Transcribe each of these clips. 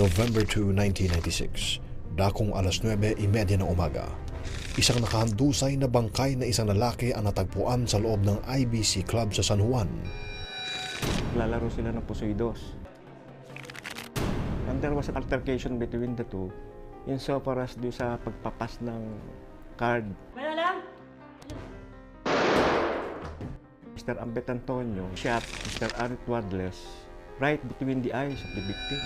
November 2, 1996, dakong alas 9:30 ng umaga. Isang nakahandusay na bangkay na isang lalaki ang natagpuan sa loob ng IBC Club sa San Juan. Lalaro sila ng pusoidos. And there was an altercation between the two insofar as doon sa pagpapas ng card. Mr. Ambet Antonio shot Mr. Arnie Tuadles right between the eyes of the victim.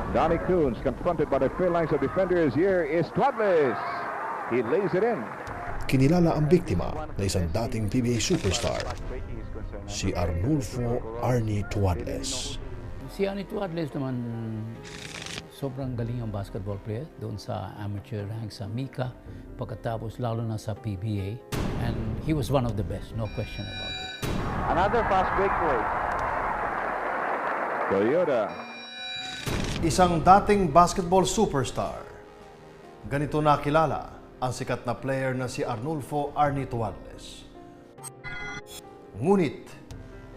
Donnie Coons confronted by the phalanx of defenders. Here is Tuadles. He lays it in. Kinilala ang biktima na isang dating PBA superstar, si Arnulfo Arnie Tuadles. Si Arnie Tuadles naman, sobrang galing ang basketball player doon sa amateur rank sa Mika, pagkatapos lalo na sa PBA. And he was one of the best, no question about it. Another fast break play. Toyota. Isang dating basketball superstar. Ganito nakilala ang sikat na player na si Arnulfo Arnie Tuadles. Ngunit,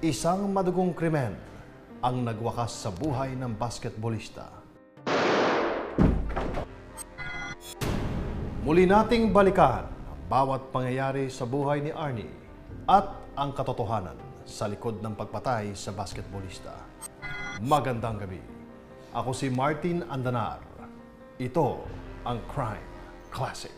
isang madugong krimen ang nagwakas sa buhay ng basketballista. Muli nating balikan ang bawat pangyayari sa buhay ni Arnie at ang katotohanan sa likod ng pagpatay sa basketballista. Magandang gabi. Ako si Martin Andanar. Ito ang Crime Classic.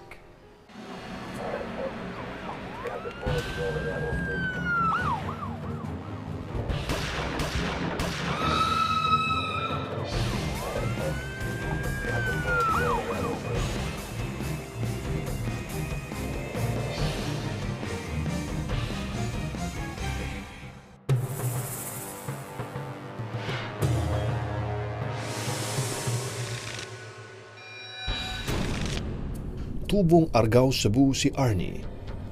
Tubong Argao, Cebu si Arnie.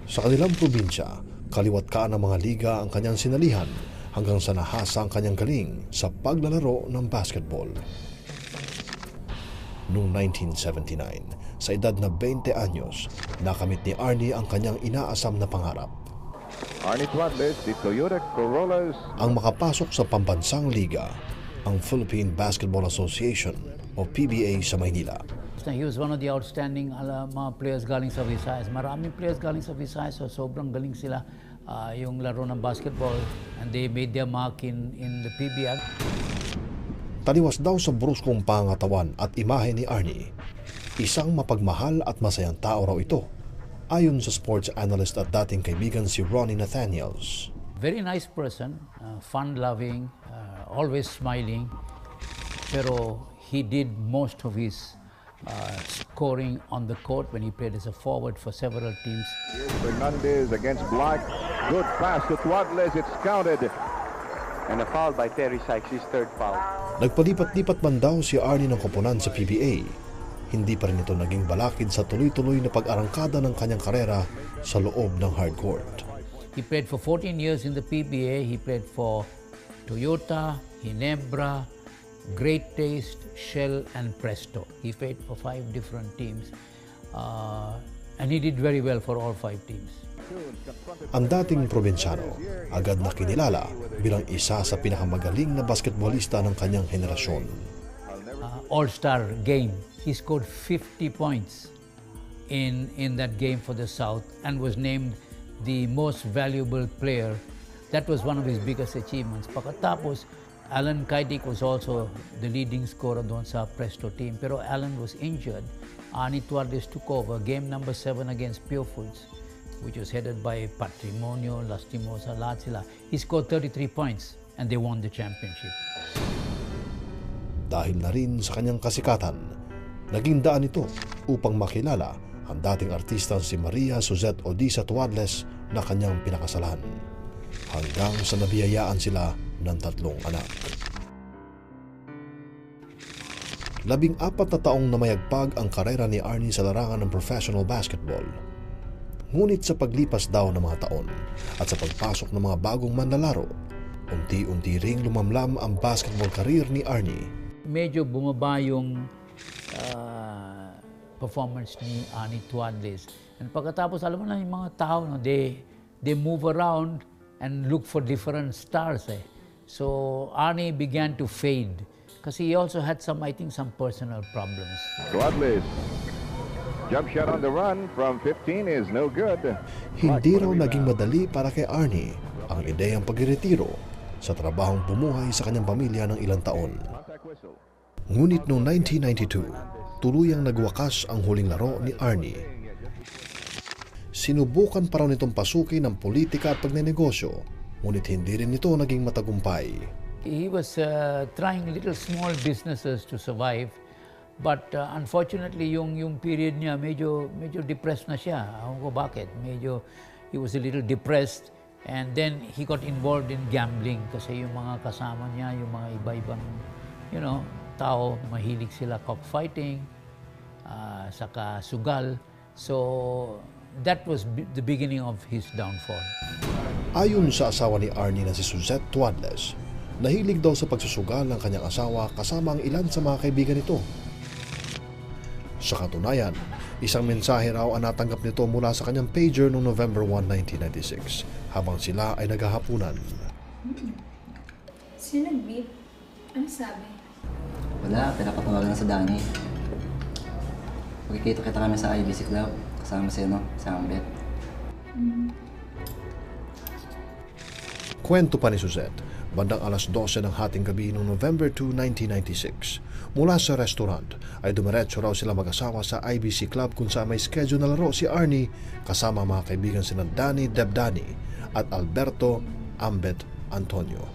Sa kanilang probinsya, kaliwat kaan ng mga liga ang kanyang sinalihan hanggang sa nahasa ang kanyang galing sa paglalaro ng basketball. Noong 1979, sa edad na 20 anyos, nakamit ni Arnie ang kanyang inaasam na pangarap. Arnie Tuadles, the Toyota Corollas. Ang makapasok sa pambansang liga, ang Philippine Basketball Association o PBA sa Maynila. He was one of the outstanding mga players galing sa Visayas. Maraming players galing sa Visayas, so sobrang galing sila yung laro ng basketball, and they made their mark in the PBA. Taliwas daw sa bruskong pangatawan at imahe ni Arnie. Isang mapagmahal at masayang tao raw ito, ayon sa sports analyst at dating kaibigan si Ronnie Nathaniels. Very nice person, fun-loving, always smiling, pero he did most of his scoring on the court when he played as a forward for several teams. Here's Fernandez against Black. Good pass to Tuadles. It's counted. And a foul by Terry Sykes, his third foul. Nagpalipat-lipat man daw si Arnie ng koponan sa PBA. Hindi pa rin ito naging balakid sa tuloy-tuloy na pag-arangkada ng kanyang karera sa loob ng hardcourt. He played for 14 years in the PBA. He played for Toyota, Ginebra, Great Taste, Shell, and Presto. He played for 5 different teams, and he did very well for all 5 teams. Ang dating probinsyano agad na kinilala bilang isa sa pinakamagaling na basketballista ng kanyang henerasyon. All-Star game. He scored 50 points in that game for the South and was named the most valuable player. That was one of his biggest achievements. Pagkatapos, Allan was also the leading scorer doon sa Presto team. Pero Allan was injured. Arnie Tuadles took over game number 7 against Pure Foods, which was headed by Patrimonio, Lastimosa, lahat sila. He scored 33 points and they won the championship. Dahil na rin sa kanyang kasikatan, naging daan ito upang makilala ang dating artista si Maria Suzette Odisa Tuadles na kanyang pinakasalan. Hanggang sa nabiyayaan sila ng 3 anak. 14 na taong namayagpag ang karera ni Arnie sa larangan ng professional basketball. Ngunit sa paglipas daw ng mga taon at sa pagpasok ng mga bagong manlalaro, unti-unti ring lumamlam ang basketball career ni Arnie. Medyo bumaba yung performance ni Arnie Tuadles. And pagkatapos, alam mo na yung mga tao, no, they move around and look for different stars. So Arnie began to fade because he also had some, I think, some personal problems. Tuadles. Jump shot on the run from 15 is no good. Hindi raw naging madali para kay Arnie ang ideyang pagretiro sa trabahong bumuhay sa kanyang pamilya ng ilang taon. Ngunit noong 1992, tuluyang nagwakas ang huling laro ni Arnie. Sinubukan pa raw nitong pasukin ng politika at pagnenegosyo, ngunit hindi rin ito naging matagumpay. He was trying little small businesses to survive, but unfortunately yung period niya medyo depressed na siya. Ewan ko bakit. He was a little depressed, and then he got involved in gambling kasi yung mga kasama niya, yung mga iba-ibang tao, mahilig sila cockfighting, saka sugal. So that was the beginning of his downfall. Ayon sa asawa ni Arnie na si Suzette Tuadles, nahilig daw sa pagsusugal ng kanyang asawa kasama ang ilan sa mga kaibigan nito. Sa katunayan, isang mensahe raw ang natanggap nito mula sa kanyang pager noong November 1, 1996, habang sila ay naghahapunan. Sino nag-beep? Ano sabi? Wala, pinapatawagan sa Danny. Magkikita-kita kami sa IBC Club, kasama si Ambet. Kwento pa ni Suzette, bandang alas 12 ng hating gabi noong November 2, 1996, mula sa restaurant ay dumiretso raw sila mag-asawa sa IBC Club kung saan may schedule na laro si Arnie kasama mga kaibigan sina Danny Debdani at Alberto Ambet Antonio.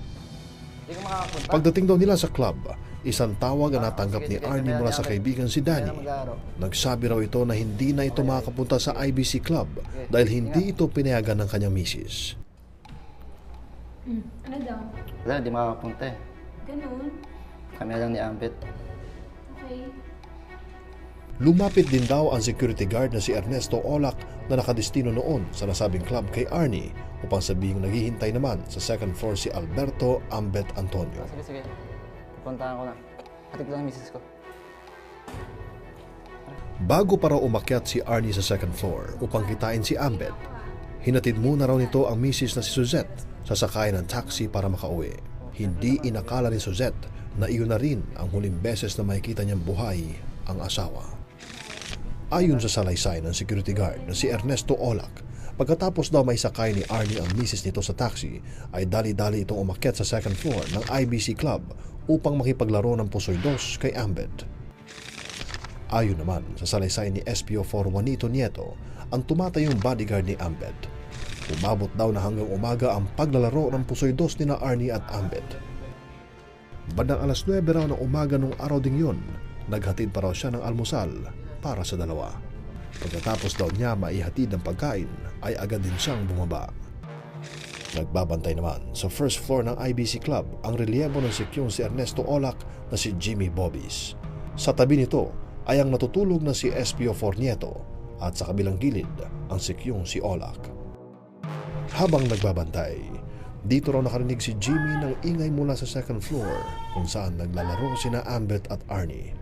Pagdating daw nila sa club, isang tawag ang natanggap ni Arnie mula sa kaibigan si Danny. Nagsabi raw ito na hindi na ito makapunta sa IBC Club dahil hindi ito pinayagan ng kanyang misis. Ano daw? Wala, di makakapunta eh. Ganun? Kami lang ni Ambet. Okay. Lumapit din daw ang security guard na si Ernesto Olac na nakadestino noon sa nasabing club kay Arnie upang sabihing naghihintay naman sa second floor si Alberto Ambet Antonio. Sige. Pupuntahan ko na. Hatid lang ang misis ko. Bago pa raw umakyat si Arnie sa second floor upang kitain si Ambet, hinatid muna raw nito ang misis na si Suzette sa sakay ng taxi para makauwi. Hindi inakala ni Suzette na iyon na rin ang huling beses na makikita niyang buhay ang asawa. Ayon sa salaysay ng security guard na si Ernesto Olac, pagkatapos daw may sakay ni Arnie ang misis nito sa taxi, ay dali-dali itong umakyat sa second floor ng IBC Club upang makipaglaro ng pusoy dos kay Ambet. Ayon naman sa salaysay ni SPO4 Juanito Nieto, ang tumatayong bodyguard ni Ambet, umabot daw na hanggang umaga ang paglalaro ng pusoy dos ni na Arnie at Ambet. Bandang alas 9 raw ng umaga nung araw ding yun, naghatid pa raw siya ng almusal para sa dalawa. Pagkatapos daw niya maihatid ng pagkain, ay agad din siyang bumaba. Nagbabantay naman sa first floor ng IBC Club ang relyebo ng sekyong si Ernesto Olac na si Jimmy Bobis. Sa tabi nito ay ang natutulog na si SPO4 Nieto at sa kabilang gilid ang sekyong si Olac. Habang nagbabantay, dito raw nakarinig si Jimmy ng ingay mula sa second floor kung saan naglalaro sina Ambet at Arnie.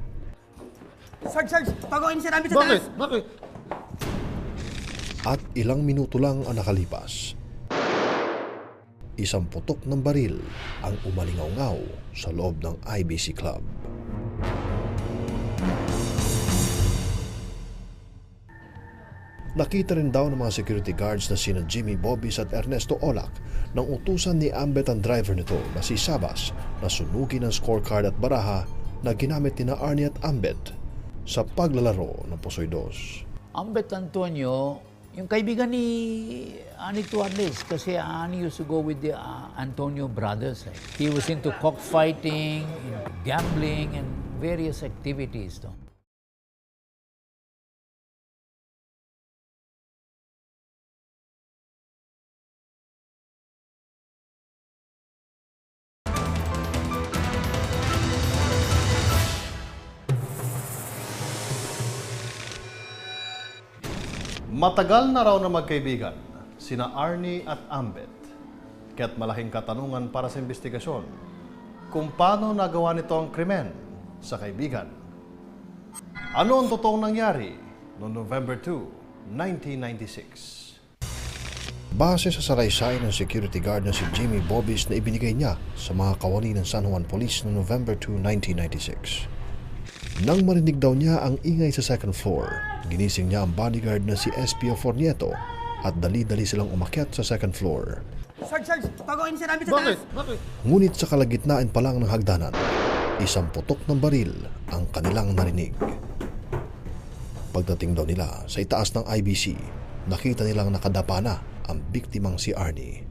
Sarge! Taguin si Ambet sa taas! Bakit? At ilang minuto lang ang nakalipas. Isang putok ng baril ang umalingaw-ngaw sa loob ng IBC Club. Nakita rin daw ng mga security guards na sina Jimmy Bobis at Ernesto Olac nang utusan ni Ambet ang driver nito na si Sabas na sunugin ang scorecard at baraha na ginamit ni na Arnie at Ambet sa paglalaro ng pusoy dos. Ambet Antonio, yung kaibigan ni Arnie Tuadles, kasi Arnie used to go with the Antonio brothers. He was into cockfighting, gambling, and various activities. Matagal na raw na magkaibigan sina Arnie at Ambet. Kaya't malaking katanungan para sa investigasyon kung paano nagawa nito ang krimen sa kaibigan. Ano ang totoong nangyari noong November 2, 1996? Base sa salaysay ng security guard na si Jimmy Bobis na ibinigay niya sa mga kawani ng San Juan Police noong November 2, 1996. Nang marinig daw niya ang ingay sa second floor, ginising niya ang bodyguard na si SPO Fornieto at dali-dali silang umakyat sa second floor. Sarge, taguin si Ambet sa taas. Bakit? Ngunit sa kalagitnaan pa lang ng hagdanan, isang putok ng baril ang kanilang narinig. Pagdating daw nila sa itaas ng IBC, nakita nilang nakadapa na ang biktimang si Arnie.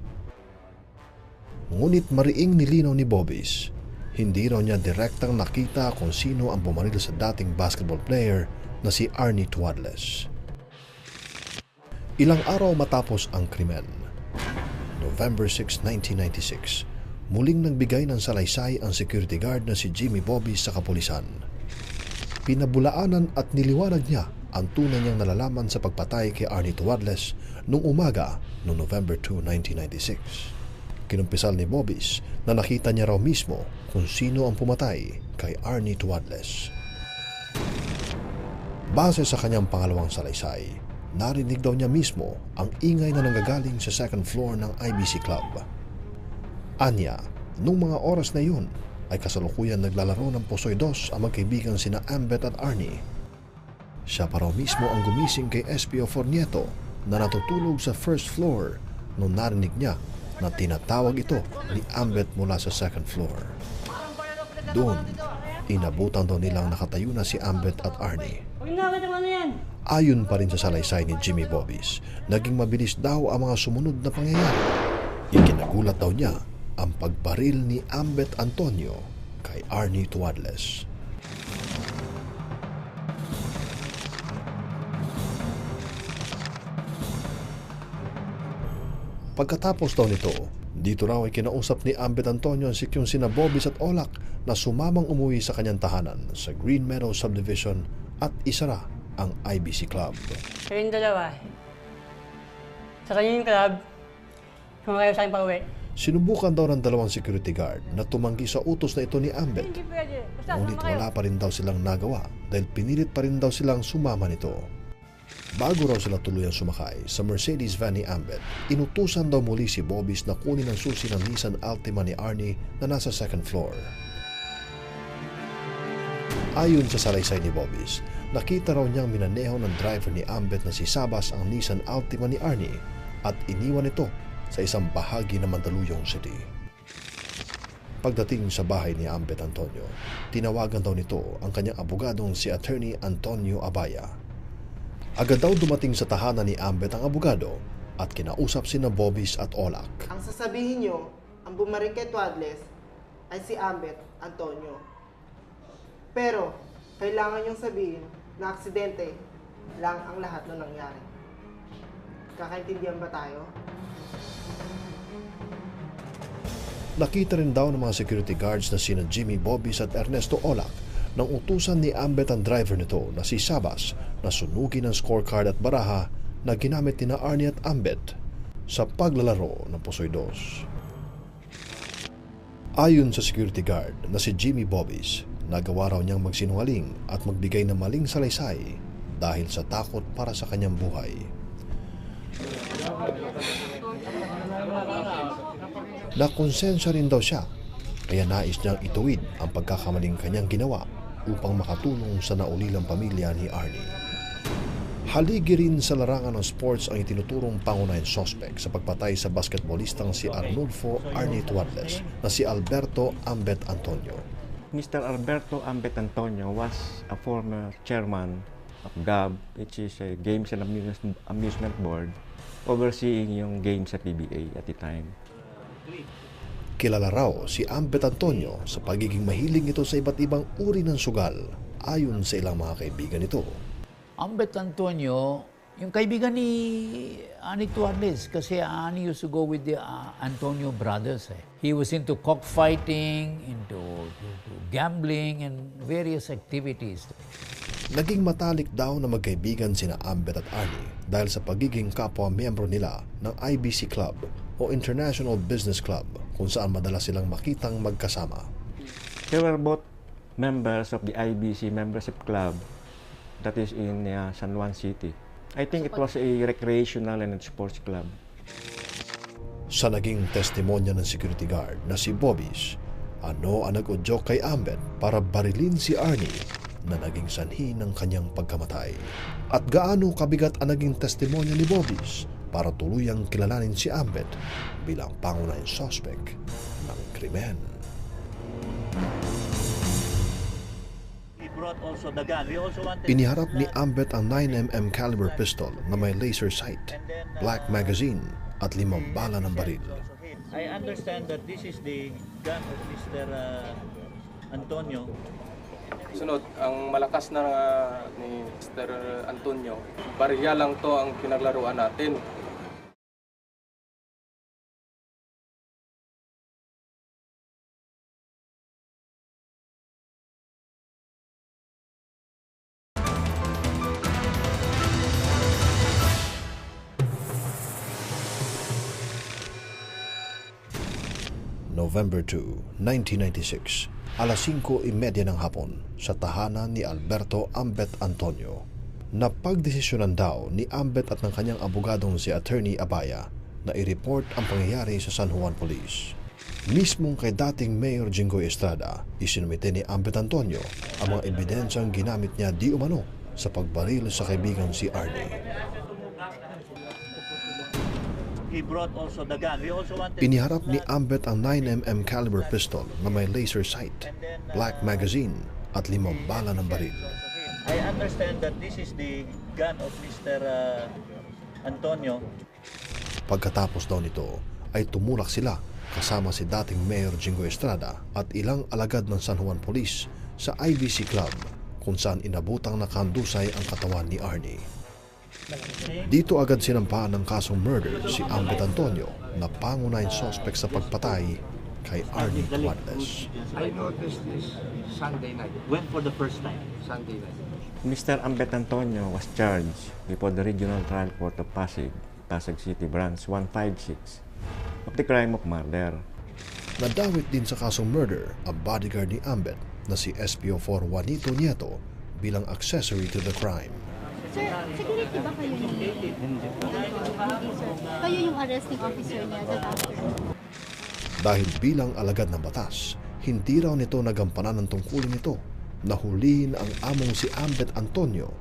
Ngunit mariing nilinaw ni Bobis, hindi raw niya direktang nakita kung sino ang bumaril sa dating basketball player na si Arnie Tuadles. Ilang araw matapos ang krimen, November 6, 1996, muling nagbigay ng salaysay ang security guard na si Jimmy Bobis sa kapulisan. Pinabulaanan at niliwanag niya ang tunay niyang nalalaman sa pagpatay kay Arnie Tuadles noong umaga noong November 2, 1996. Kinumpisal ni Bobis na nakita niya raw mismo kung sino ang pumatay kay Arnie Tuadles. Base sa kanyang pangalawang salaysay, narinig daw niya mismo ang ingay na nanggagaling sa second floor ng IBC Club. Anya, nung mga oras na yun, ay kasalukuyan naglalaro ng Pusoy Dos ang magkaibigan sina Ambet at Arnie. Siya pa raw mismo ang gumising kay SPO Fornieto na natutulog sa first floor nung narinig niya na tinatawag ito ni Ambet mula sa second floor. Doon, inabutan daw nilang nakatayo na si Ambet at Arnie. Ayon pa rin sa salaysay ni Jimmy Bobis, naging mabilis daw ang mga sumunod na pangyayari. Ikinagulat daw niya ang pagbaril ni Ambet Antonio kay Arnie Tuadles. Pagkatapos daw nito, dito raw ay kinausap ni Ambet Antonio ang sikyong sina Bobis at Olak na sumamang umuwi sa kanyang tahanan sa Green Meadow Subdivision at isara ang IBC Club. Kayong dalawa, sa kanyang club, kumakayo sa aking pauwi. Sinubukan daw ng dalawang security guard na tumanggi sa utos na ito ni Ambet. Ngunit wala pa rin daw silang nagawa dahil pinilit pa rin daw silang sumama nito. Bago raw sila tuluyang sumakay sa Mercedes van ni Ambet, inutusan daw muli si Bobis na kunin ang susi ng Nissan Altima ni Arnie na nasa second floor. Ayon sa salaysay ni Bobis, nakita raw niyang minaneho ng driver ni Ambet na si Sabas ang Nissan Altima ni Arnie at iniwan ito sa isang bahagi ng Mandaluyong City. Pagdating sa bahay ni Ambet Antonio, tinawagan daw nito ang kanyang abogadong si Attorney Antonio Abaya. Agad daw dumating sa tahanan ni Ambet ang abogado at kinausap sina Bobis at Olak. Ang sasabihin nyo, ang bumaril kay Tuadles ay si Ambet Antonio. Pero, kailangan nyong sabihin na aksidente lang ang lahat na nangyari. Kakaintindihan ba tayo? Nakita rin daw ng mga security guards na sina Jimmy Bobis at Ernesto Olak nang utusan ni Ambet ang driver nito na si Sabas na sunugin ang scorecard at baraha na ginamit ni Arnie at Ambet sa paglalaro ng Pusoy Dos. Ayon sa security guard na si Jimmy Bobis, nagawa raw niyang magsinungaling at magbigay ng maling salaysay dahil sa takot para sa kanyang buhay. Nakonsensya rin daw siya, kaya nais niyang ituwid ang pagkakamaling kanyang ginawa upang makatulong sa naulilang pamilya ni Arnie. Haligi rin sa larangan ng sports ang itinuturong pangunahing suspect sa pagpatay sa basketballistang si Arnulfo Arnie Tuadles na si Alberto Ambet Antonio. Mr. Alberto Ambet Antonio was a former chairman of GAB, which is a Games and Amusement Board, overseeing yung games sa PBA at the time. Kilala raw si Ambet Antonio sa pagiging mahilig ito sa iba't ibang uri ng sugal ayon sa ilang mga kaibigan nito. Ambet Antonio, yung kaibigan ni Arnie Tuadles kasi Arnie used to go with the Antonio brothers. He was into cockfighting, into gambling and various activities. Naging matalik daw na magkaibigan sina Ambet at Arnie dahil sa pagiging kapwa-miyembro nila ng IBC Club o International Business Club kung saan madalas silang makitang magkasama. They were both members of the IBC membership club that is in San Juan City. I think it was a recreational and sports club. Sa naging testimonya ng security guard na si Bobis, ano ang nag-udyok kay Ambet para barilin si Arnie na naging sanhi ng kanyang pagkamatay? At gaano kabigat ang naging testimonya ni Bobis para tuluyang kilalanin si Ambet bilang pangunahing suspect ng krimen? Iniharap ni Ambet ang 9mm caliber pistol na may laser sight, black magazine at 5 bala ng baril. I understand that this is the gun of Mr. Antonio. Sunod, ang malakas na ni Mr. Antonio, barya lang to ang pinaglaruan natin. November 2, 1996, alas 5:30 ng hapon sa tahanan ni Alberto Ambet Antonio. Napagdesisyonan daw ni Ambet at ng kanyang abogadong si Attorney Abaya na i-report ang pangyayari sa San Juan Police. Mismong kay dating Mayor Jinggoy Estrada, isinumite ni Ambet Antonio ang mga ebidensyang ginamit niya di umano sa pagbaril sa kaibigan si Arnie. Iniharap ni Ambet ang 9mm caliber pistol na may laser sight, black magazine at 5 bala ng baril. I understand that this is the gun of Mr. Antonio. Pagkatapos daw nito ay tumulak sila kasama si dating Mayor Jinggoy Estrada at ilang alagad ng San Juan Police sa IBC Club kung saan inabutang nakandusay ang katawan ni Arnie. Dito agad sinampahan ng kasong murder si Ambet Antonio na pangunahing suspect sa pagpatay kay Arnie Tuadles. I noticed this Sunday night. When for the first time? Sunday night. Mr. Ambet Antonio was charged before the Regional Trial Court of Pasig City Branch 156 of the crime of murder. Nadawit din sa kasong murder ang bodyguard ni Ambet na si SPO4 Juanito Nieto bilang accessory to the crime. Sir, security ba kayo ni? Hindi, sir. Kayo yung arresting officer niya that after? Dahil bilang alagad ng batas, hindi raw nito nagampanan ng tungkulin nito na hulihin ang among si Ambet Antonio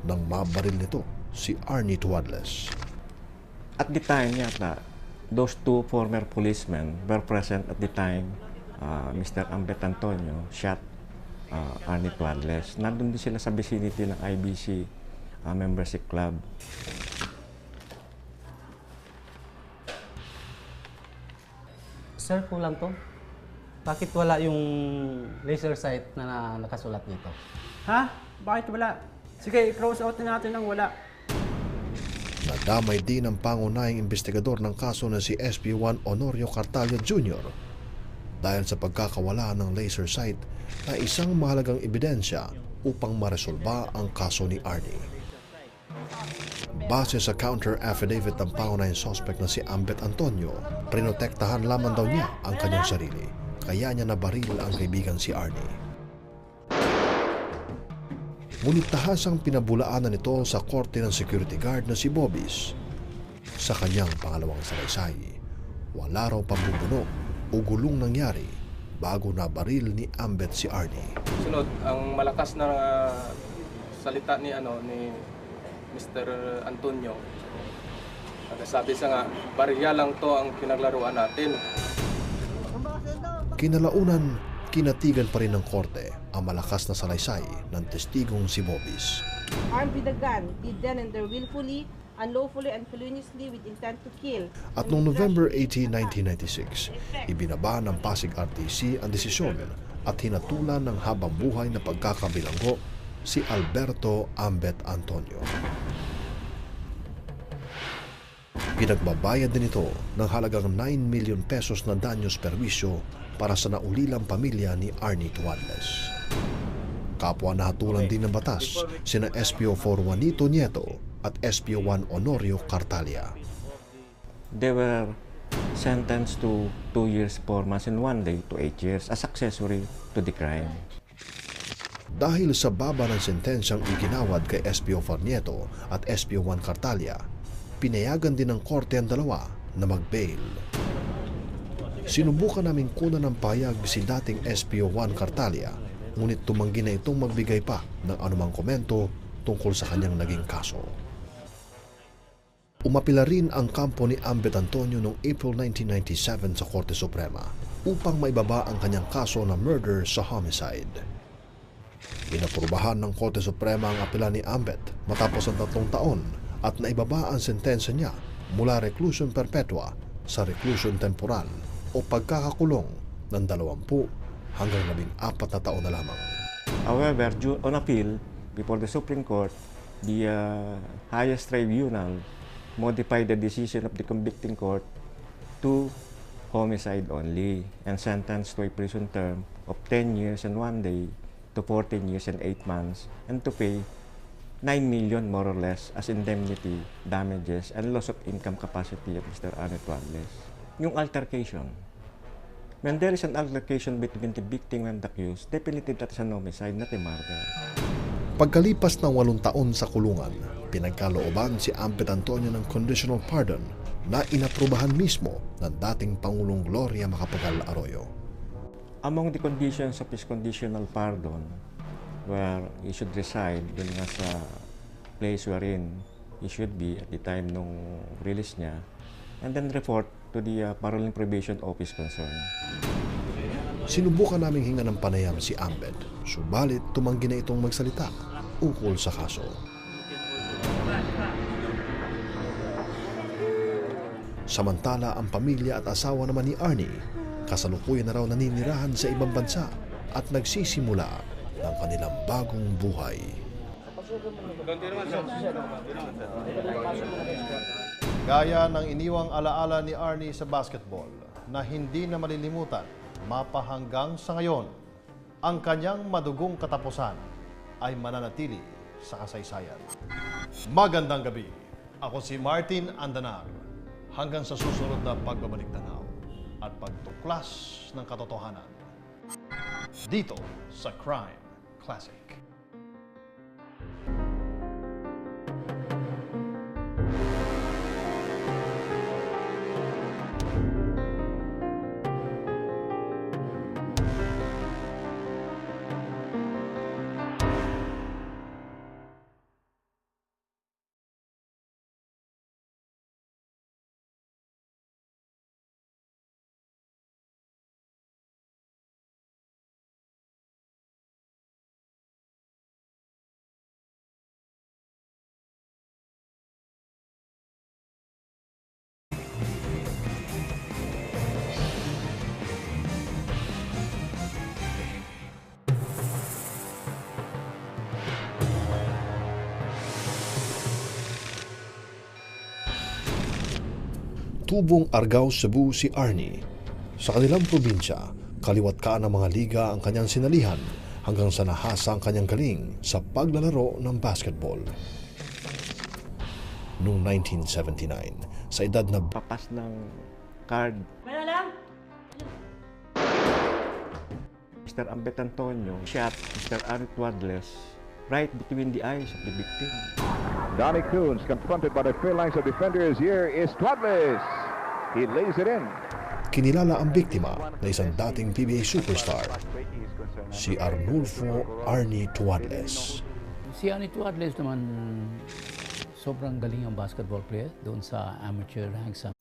nang mabaril nito si Arnie Tuadles. At the time yata, those two former policemen were present at the time Mr. Ambet Antonio shot Arnie Tuadles. Nandun din sila sa vicinity ng IBC membership club. Sir, kulang to. Bakit wala yung laser sight na nakasulat dito? Ha? Bakit wala? Sige, i-cross out na natin ang wala. Nadamay din ang pangunahing investigador ng kaso na si SP1 Honorio Cartalia Jr. dahil sa pagkakawala ng laser sight na isang mahalagang ebidensya upang maresolba ang kaso ni Arnie. Base sa counter affidavit ng pangunahing suspect na si Ambet Antonio, prinotektahan lamang daw niya ang kanyang sarili, kaya niya nabaril ang kaibigan si Arnie. Ngunit tahasang pinabulaanan nito sa korte ng security guard na si Bobis. Sa kanyang pangalawang salaysay, wala raw pambubuno o gulong nangyari bago nabaril ni Ambet si Arnie. Sunod, ang malakas na salita ni Mr. Antonio. Sabi siya nga, barya lang to ang pinaglaruan natin. Kinalaunan, kinatigan pa rin ng korte ang malakas na salaysay ng testigong si Bobis. Armed with a gun, did then and there willfully, unlawfully and feloniously with intent to kill. At noong November 18, 1996, ibinaba ng Pasig RTC ang desisyon at hinatulan ng habang buhay na pagkakabilanggo si Alberto Ambet Antonio. Pinagbabayad din ito ng halagang 9 million pesos na danyos perwisyo para sa naulilang pamilya ni Arnie Tuadles. Kapwa nahatulan din ng batas sina SPO4 Juanito Nieto at SPO1 Honorio Cartalia. They were sentenced to 2 years, 4 months, and 1 day to 8 years as accessory to the crime. Dahil sa baba ng sentensyang iginawad kay SPO4 Nieto at SPO1 Cartalia, pinayagan din ng korte ang dalawa na mag-bail. Sinubukan naming kunan ng payag si dating SPO1 Cartalia, ngunit tumanggi na itong magbigay pa ng anumang komento tungkol sa kanyang naging kaso. Umapila rin ang kampo ni Ambet Antonio noong April 1997 sa Korte Suprema upang maibaba ang kanyang kaso na murder sa homicide. Inaprubahan ng Korte Suprema ang apela ni Ambet matapos ang 3 taon at naibaba ang sentensya niya mula reclusion perpetua sa reclusion temporal o pagkakakulong ng 20 hanggang 14 na taon na lamang. However, on appeal, before the Supreme Court, the highest tribunal modified the decision of the convicting court to homicide only and sentenced to a prison term of 10 years and 1 day to 14 years and 8 months and to pay 9 million more or less as indemnity, damages, and loss of income capacity of Mr. Arnie Tuadles. Yung altercation. When there is an altercation between the victim and the accused, definitely that is an homicide, not a murder. Pagkalipas ng 8 taon sa kulungan, pinagkalooban si Ambet Antonio ng conditional pardon na inaprubahan mismo ng dating Pangulong Gloria Macapagal Arroyo. Among the conditions of his conditional pardon, where he should reside dun nga sa place wherein he should be at the time nung release niya, and then report to the paroling probation office concerned. Sinubukan naming hinga ng panayam si Ambet, subalit tumanggi na itong magsalita ukol sa kaso. Samantala, ang pamilya at asawa naman ni Arnie, kasalukuyan na raw naninirahan sa ibang bansa at nagsisimula ng kanilang bagong buhay. Gaya ng iniwang alaala ni Arnie sa basketball na hindi na malilimutan, mapahanggang sa ngayon, ang kanyang madugong katapusan ay mananatili sa kasaysayan. Magandang gabi. Ako si Martin Andanar. Hanggang sa susunod na pagbabalik tanaw at pagtuklas ng katotohanan. Dito sa Crime Classic. Tubong Argao, Cebu si Arnie. Sa kanilang probinsya, kaliwat kaan ng mga liga ang kanyang sinalihan hanggang sa nahasa ang kanyang galing sa paglalaro ng basketball. Noong 1979, sa edad na papas ng card, Mr. Ambet Antonio shot Mr. Arnie Tuadles right between the eyes of the victim. Donnie Coons confronted by the phalanx of defenders. Here is Tuadles. He lays it in. Kinilala ang biktima na isang dating PBA superstar, si Arnulfo Arnie Tuadles. Si Arnie Tuadles naman, sobrang galing ang basketball player doon sa amateur ranks.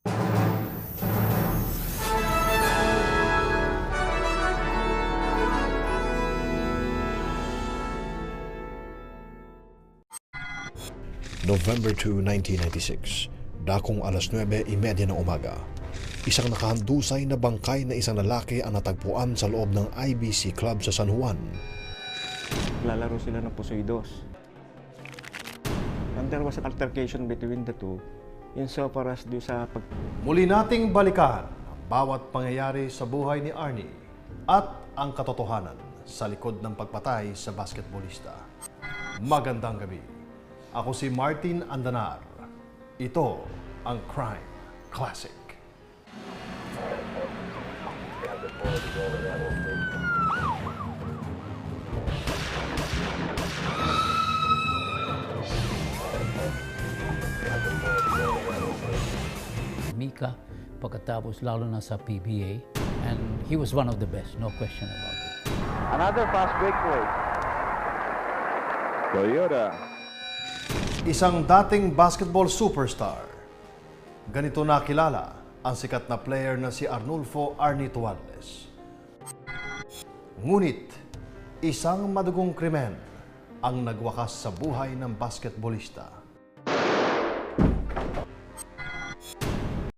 November 2, 1996, dakong alas 9:30 ng umaga, isang nakahandusay na bangkay na isang lalaki ang natagpuan sa loob ng IBC Club sa San Juan. Lalaro sila ng Pusoidos. And there was an altercation between the two insofar as do sa Muli nating balikan ang bawat pangyayari sa buhay ni Arnie at ang katotohanan sa likod ng pagpatay sa basketballista. Magandang gabi. Ako si Martin Andanar. Ito ang Crime Classic. Mika pagkatapos, lalo na sa PBA. And he was one of the best, no question about it. Another fast breakaway. Toyota. Isang dating basketball superstar. Ganito nakilala ang sikat na player na si Arnie Tuadles. Ngunit, isang madugong krimen ang nagwakas sa buhay ng basketballista.